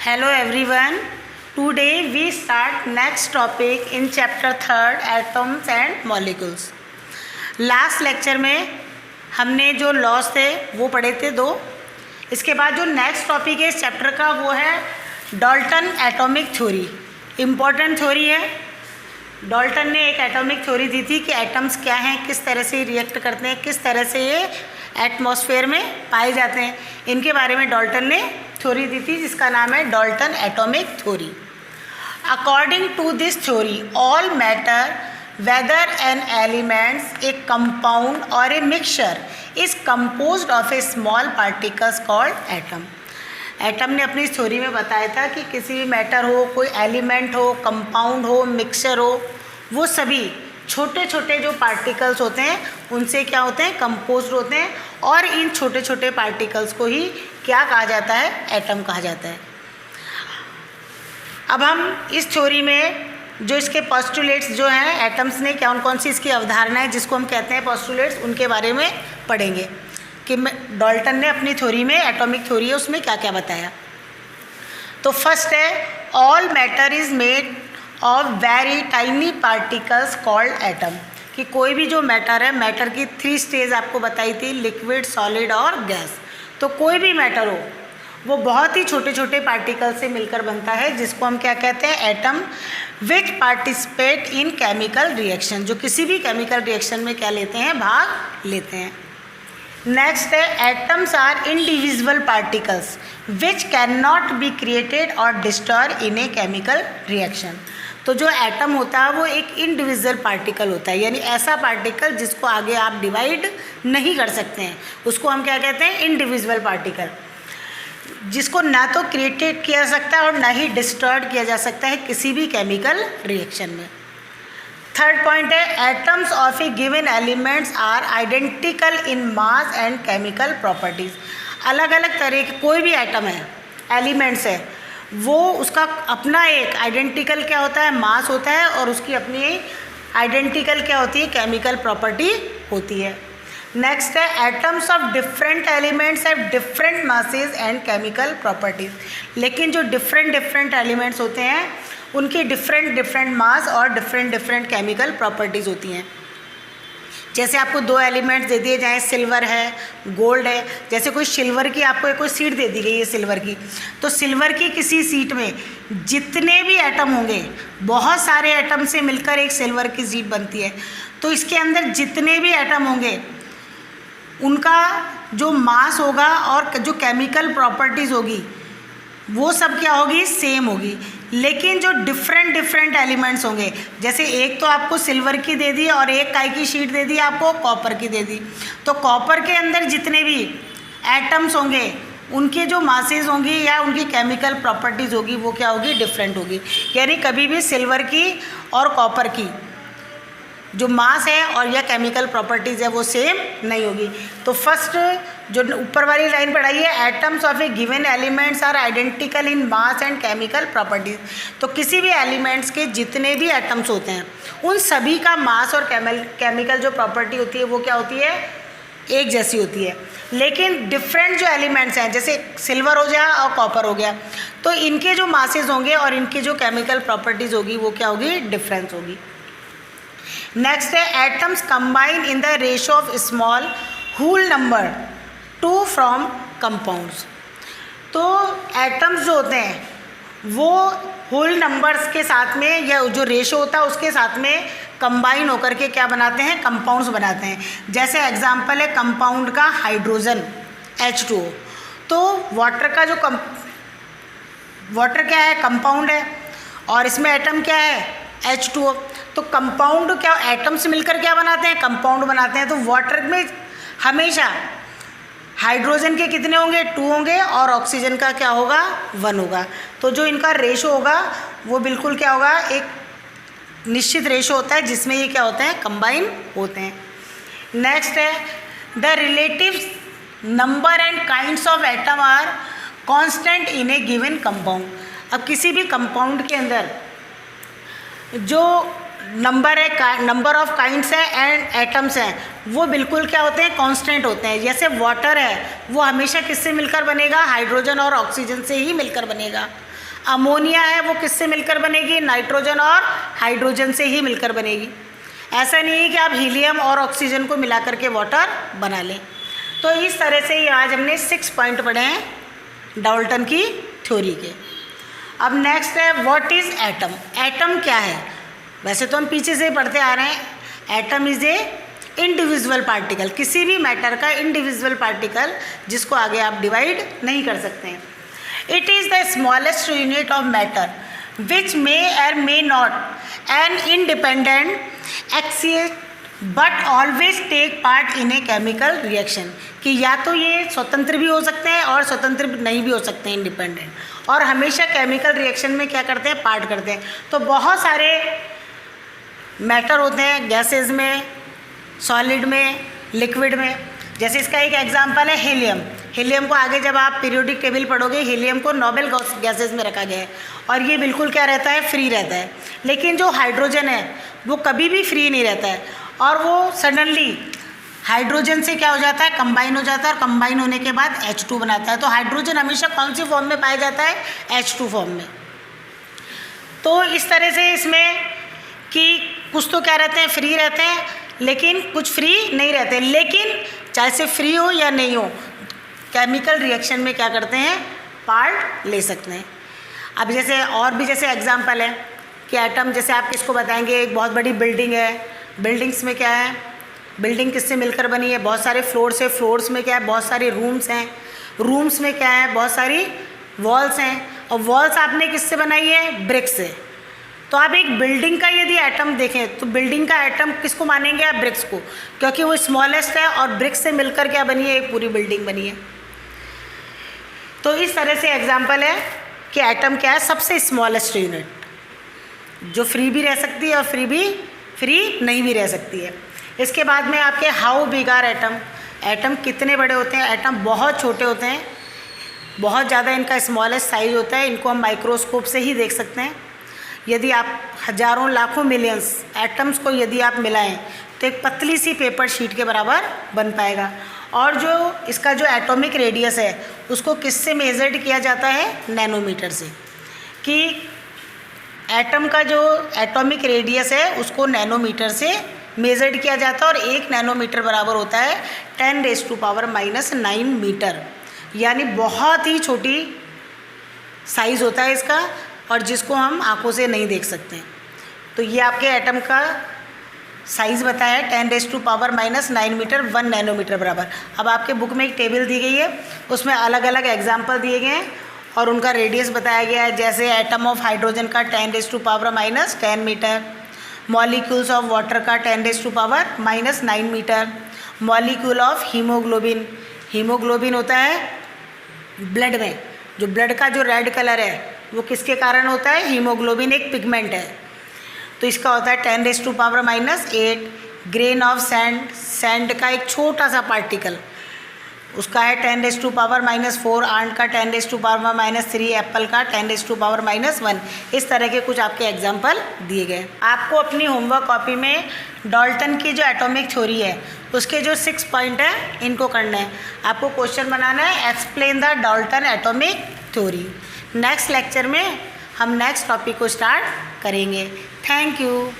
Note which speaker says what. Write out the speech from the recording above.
Speaker 1: Hello everyone. Today we start next topic in chapter 3 atoms and molecules. Last lecture में हमने जो loss थे वो पढ़े थे दो. इसके बाद जो नेक्स्ट टॉपिक है इस चैप्टर का वो है Dalton atomic theory. Important theory है. डाल्टन ने एक एटॉमिक थ्योरी दी थी कि एटम्स क्या हैं, किस तरह से रिएक्ट करते हैं, किस तरह से ये एटमॉस्फेयर में पाए जाते हैं. इनके बारे में डाल्टन ने थ्योरी दी थी जिसका नाम है Dalton atomic theory. According to this theory all matter whether an elements a compound और a mixture is composed of a small particles called atom. Atom ने अपनी थ्योरी में बताया था कि किसी भी मैटर हो, कोई एलिमेंट हो, कंपाउंड हो, मिक्सचर हो, वो सभी छोटे छोटे जो पार्टिकल्स होते हैं उनसे क्या होते हैं, कंपोज्ड होते हैं. और इन छोटे छोटे पार्टिकल्स को ही क्या कहा जाता है, एटम कहा जाता है. अब हम इस थ्योरी में जो इसके पोस्टुलेट्स जो हैं एटम्स ने क्या कौन सी इसकी अवधारणाएं जिसको हम कहते हैं पोस्टुलेट्स, उनके बारे में पढ़ेंगे कि डाल्टन ने अपनी थ्योरी में एटॉमिक थ्योरी है उसमें क्या क्या बताया. तो फर्स्ट है all matter is made of very tiny particles called atom. कि कोई भी जो मैटर है, मैटर की 3 स्टेज आपको बताई थी, लिक्विड, सॉलिड और गैस. तो कोई भी मैटर हो वो बहुत ही छोटे छोटे पार्टिकल से मिलकर बनता है जिसको हम क्या कहते हैं, atom. Which participate in chemical reaction, जो किसी भी केमिकल रिएक्शन में क्या लेते हैं, भाग लेते हैं. नेक्स्ट है atoms are individual particles which can not be created और destroy in a chemical reaction. तो जो एटम होता है वो एक इंडिविजुअल पार्टिकल होता है, यानी ऐसा पार्टिकल जिसको आगे आप डिवाइड नहीं कर सकते हैं, उसको हम क्या कहते हैं, इंडिविजुअल पार्टिकल, जिसको ना तो क्रिएटेड किया जा सकता है और ना ही डिस्ट्रॉयड किया जा सकता है किसी भी केमिकल रिएक्शन में. थर्ड पॉइंट है atoms of a given elements are identical in mass and chemical properties. अलग अलग तरह के कोई भी एटम है, एलिमेंट्स है, वो उसका अपना एक आइडेंटिकल क्या होता है, मास होता है, और उसकी अपनी आइडेंटिकल क्या होती है, केमिकल प्रॉपर्टी होती है. नेक्स्ट है atoms of different elements have different masses and chemical properties. लेकिन जो डिफरेंट एलिमेंट्स होते हैं उनकी डिफरेंट मास और डिफरेंट केमिकल प्रॉपर्टीज़ होती हैं. जैसे आपको 2 एलिमेंट्स दे दिए जाएँ, सिल्वर है, गोल्ड है. जैसे कोई सिल्वर की आपको कोई सीट दे दी गई है सिल्वर की, तो सिल्वर की किसी सीट में जितने भी एटम होंगे, बहुत सारे एटम से मिलकर एक सिल्वर की सीट बनती है. तो इसके अंदर जितने भी एटम होंगे उनका जो मास होगा और जो केमिकल प्रॉपर्टीज़ होगी वो सब क्या होगी, सेम होगी. लेकिन जो डिफरेंट एलिमेंट्स होंगे, जैसे एक तो आपको सिल्वर की दे दी और एक काय की शीट दे दी, आपको कॉपर की दे दी, तो कॉपर के अंदर जितने भी एटम्स होंगे उनके जो मासेस होंगी या उनकी केमिकल प्रॉपर्टीज़ होगी वो क्या होगी, डिफरेंट होगी. यानी कभी भी सिल्वर की और कॉपर की जो मास है और या केमिकल प्रॉपर्टीज़ है वो सेम नहीं होगी. तो फर्स्ट जो ऊपर वाली लाइन पढ़ाई है atoms of a given elements are identical in mass and chemical properties. तो किसी भी एलिमेंट्स के जितने भी एटम्स होते हैं उन सभी का मास और केमिकल जो प्रॉपर्टी होती है वो क्या होती है, एक जैसी होती है. लेकिन डिफरेंट जो एलिमेंट्स हैं, जैसे सिल्वर हो गया और कॉपर हो गया, तो इनके जो मासेज होंगे और इनकी जो केमिकल प्रॉपर्टीज़ होगी वो क्या होगी, डिफरेंस होगी. नेक्स्ट है atoms combine in the ratio of small whole number 2 from compounds. तो एटम्स जो होते हैं वो होल नंबर्स के साथ में या जो रेशो होता है उसके साथ में कंबाइन होकर के क्या बनाते हैं, कंपाउंड्स बनाते हैं. जैसे एग्जांपल है कंपाउंड का हाइड्रोजन H2O. तो वाटर का जो वाटर क्या है, कंपाउंड है, और इसमें एटम क्या है, H2O. तो कंपाउंड क्या, एटम्स मिलकर क्या बनाते हैं, कंपाउंड बनाते हैं. तो वाटर में हमेशा हाइड्रोजन के कितने होंगे, 2 होंगे, और ऑक्सीजन का क्या होगा, 1 होगा. तो जो इनका रेशो होगा वो बिल्कुल क्या होगा, एक निश्चित रेशो होता है जिसमें ये क्या होते हैं, कंबाइन होते हैं. नेक्स्ट है the relative number and kinds of atom are constant in a given compound. अब किसी भी कंपाउंड के अंदर जो नंबर है, नंबर ऑफ काइंड्स है एंड एटम्स हैं, वो बिल्कुल क्या होते हैं, कांस्टेंट होते हैं. जैसे वाटर है वो हमेशा किससे मिलकर बनेगा, हाइड्रोजन और ऑक्सीजन से ही मिलकर बनेगा. अमोनिया है वो किससे मिलकर बनेगी, नाइट्रोजन और हाइड्रोजन से ही मिलकर बनेगी। ऐसा नहीं है कि आप हीलियम और ऑक्सीजन को मिला करके वाटर बना लें। तो इस तरह से आज हमने 6 पॉइंट पढ़े हैं डाल्टन की थ्योरी के। अब नेक्स्ट है व्हाट इज़ एटम। एटम क्या है? वैसे तो हम पीछे से ही पढ़ते आ रहे हैं। Atom is a individual particle, किसी भी मैटर का इंडिविजुअल पार्टिकल जिसको आगे आप डिवाइड नहीं कर सकते हैं। It is the smallest unit of matter which may और may not an independent exist but always take part in a chemical reaction, कि या तो ये स्वतंत्र भी हो सकते हैं और स्वतंत्र नहीं भी हो सकते हैं, इंडिपेंडेंट, और हमेशा केमिकल रिएक्शन में क्या करते हैं, पार्ट करते हैं। तो बहुत सारे मैटर होते हैं गैसेज में, सॉलिड में, लिक्विड में। जैसे इसका एक एग्जांपल है हीलियम। हीलियम को आगे जब आप पीरियोडिक टेबल पढ़ोगे, हीलियम को नोबेल गैसेज में रखा गया है और ये बिल्कुल क्या रहता है, फ्री रहता है। लेकिन जो हाइड्रोजन है वो कभी भी फ्री नहीं रहता है और वो सडनली हाइड्रोजन से क्या हो जाता है, कंबाइन हो जाता है, और कंबाइन होने के बाद H2 बनाता है। तो हाइड्रोजन हमेशा कौन सी फॉर्म में पाया जाता है, H2 फॉर्म में। तो इस तरह से इसमें कि कुछ तो क्या रहते हैं, फ्री रहते हैं, लेकिन कुछ फ्री नहीं रहते। लेकिन चाहे से फ्री हो या नहीं हो, केमिकल रिएक्शन में क्या करते हैं, पार्ट ले सकते हैं। अब जैसे और भी जैसे एग्जांपल है कि एटम, जैसे आप किसको बताएंगे, एक बहुत बड़ी बिल्डिंग है, बिल्डिंग्स में क्या है, बिल्डिंग किससे मिलकर बनी है, बहुत सारे फ्लोर्स है, फ्लोर्स में क्या है, बहुत सारे रूम्स हैं, रूम्स में क्या है, बहुत सारी वॉल्स हैं, और वॉल्स आपने किससे बनाई है, ब्रिक से। तो आप एक बिल्डिंग का यदि एटम देखें तो बिल्डिंग का एटम किसको मानेंगे आप, ब्रिक्स को, क्योंकि वो स्मॉलेस्ट है और ब्रिक्स से मिलकर क्या बनी है, एक पूरी बिल्डिंग बनी है। तो इस तरह से एग्जांपल है कि एटम क्या है, सबसे स्मॉलेस्ट यूनिट जो फ्री भी रह सकती है और फ्री नहीं भी रह सकती है। इसके बाद में आपके how big are atom, atom कितने बड़े होते हैं। एटम बहुत छोटे होते हैं, बहुत ज़्यादा इनका स्मॉलेस्ट साइज होता है, इनको हम माइक्रोस्कोप से ही देख सकते हैं। यदि आप हजारों लाखों मिलियंस एटम्स को यदि आप मिलाएं तो एक पतली सी पेपर शीट के बराबर बन पाएगा। और जो इसका जो एटॉमिक रेडियस है उसको किससे मेजर्ड किया जाता है, नैनोमीटर से, कि एटम का जो एटॉमिक रेडियस है उसको नैनोमीटर से मेजर्ड किया जाता है। और 1 नैनोमीटर बराबर होता है 10⁻⁻⁹ मीटर, यानी बहुत ही छोटी साइज़ होता है इसका, और जिसको हम आंखों से नहीं देख सकते। तो ये आपके एटम का साइज़ बताया है 10⁻⁻⁹ मीटर, 1 नैनोमीटर बराबर। अब आपके बुक में एक टेबल दी गई है, उसमें अलग अलग एग्जाम्पल दिए गए हैं और उनका रेडियस बताया गया है। जैसे एटम ऑफ हाइड्रोजन का 10⁻⁻10 मीटर, मॉलिक्यूल्स ऑफ वाटर का 10⁻⁻9 metre, molecule of haemoglobin, haemoglobin होता है ब्लड में, जो ब्लड का जो रेड कलर है वो किसके कारण होता है, हीमोग्लोबिन एक पिगमेंट है, तो इसका होता है 10⁻⁸। ग्रेन ऑफ सैंड, सैंड का एक छोटा सा पार्टिकल, उसका है 10⁻⁻4। आंट का 10⁻⁻3, एप्पल का 10⁻⁻1। इस तरह के कुछ आपके एग्जाम्पल दिए गए। आपको अपनी होमवर्क कॉपी में डाल्टन की जो एटॉमिक थ्योरी है उसके जो 6 पॉइंट हैं इनको करना है। आपको क्वेश्चन बनाना है, explain the Dalton atomic theory. Next lecture में हम नेक्स्ट टॉपिक को स्टार्ट करेंगे। Thank you.